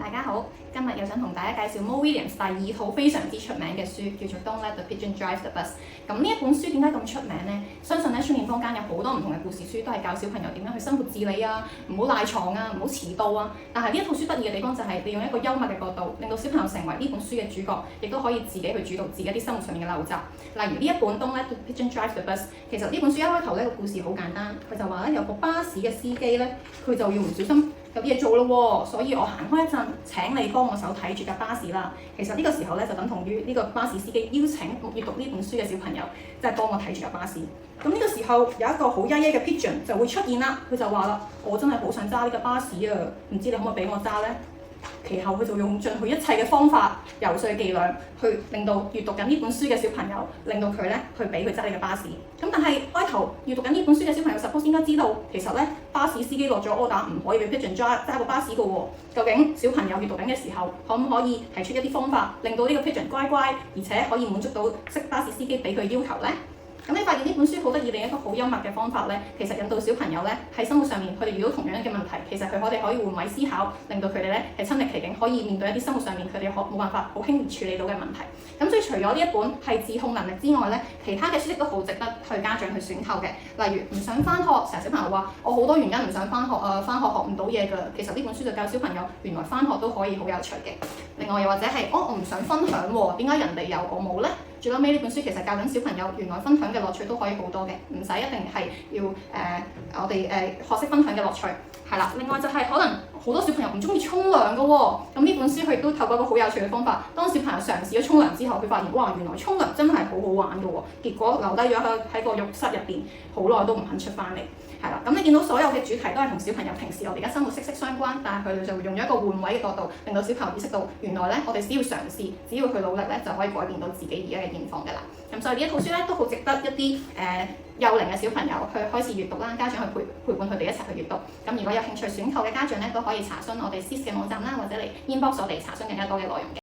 大家好，今日又想同大家介紹 Mo Willems 第二套非常之出名嘅書，叫做《Don't Let the Pigeon Drive the Bus》。咁呢一本書點解咁出名呢？相信咧出面坊間有好多唔同嘅故事書，都係教小朋友點樣去生活自理啊，唔好賴床啊，唔好遲到啊。但係呢一套書得意嘅地方就係利用一個幽默嘅角度，令到小朋友成為呢本書嘅主角，亦都可以自己去主導自己啲生活上面嘅陋習。例如呢一本《Don't Let the Pigeon Drive the Bus》，其實呢本書一開頭咧個故事好簡單，佢就話咧有個巴士嘅司機咧，佢就要唔小心有啲嘢做咯喎，所以我行開一陣，請你幫我手睇住架巴士啦。其實呢個時候咧就等同於呢個巴士司機邀請閱讀呢本書嘅小朋友，即係幫我睇住架巴士。咁呢個時候有一個好曳曳嘅 pigeon 就會出現啦，佢就話啦：我真係好想揸呢架巴士啊，唔知你可唔可以俾我揸咧？其後佢就用盡佢一切嘅方法、遊說伎倆，去令到閱讀緊呢本書嘅小朋友，令到佢咧去俾佢揸呢個巴士。咁但係開頭閱讀緊呢本書嘅小朋友 suppose 應該知道，其實咧巴士司機落咗 order 唔可以俾 pigeon 揸個巴士嘅喎。究竟小朋友閱讀緊嘅時候，可唔可以提出一啲方法，令到呢個 pigeon 乖乖，而且可以滿足到識巴士司機俾佢要求咧？咁你發現呢本書好得意，另一個好幽默嘅方法咧，其實引導小朋友咧喺生活上面，佢哋遇到同樣嘅問題，其實佢哋可以換位思考，令到佢哋咧係親歷其境，可以面對一啲生活上面佢哋冇辦法好輕易處理到嘅問題。咁所以除咗呢一本係自控能力之外咧，其他嘅書籍都好值得去家長去選購嘅。例如唔想返學，成日小朋友話我好多原因唔想返學啊，返學學唔到嘢㗎。其實呢本書就教小朋友原來返學都可以好有趣嘅。另外又或者係我唔想分享喎，點解人哋有我冇咧？最後尾呢本書其實教緊小朋友，原來分享嘅樂趣都可以好多嘅，唔使一定係要我哋學識分享嘅樂趣，係啦。另外就係可能好多小朋友唔中意沖涼嘅喎，咁呢本書佢亦都透過一個好有趣嘅方法，當小朋友嘗試咗沖涼之後，佢發現哇，原來沖涼真係好好玩嘅喎，結果留低咗喺個浴室入邊，好耐都唔肯出翻嚟。係啦，咁你見到所有嘅主題都係同小朋友平時我哋而家生活息息相關，但係佢哋就會用咗一個換位嘅角度，令到小朋友意識到原來咧我哋只要嘗試，只要佢努力咧就可以改變到自己而家嘅現況㗎啦。咁所以呢一套書咧都好值得一啲幼齡嘅小朋友去開始閱讀啦，家長去陪伴佢哋一齊去閱讀。咁如果有興趣選購嘅家長咧，都可以查詢我哋 CIS 嘅網站啦，或者嚟 inbox 我哋查詢更加多嘅內容嘅。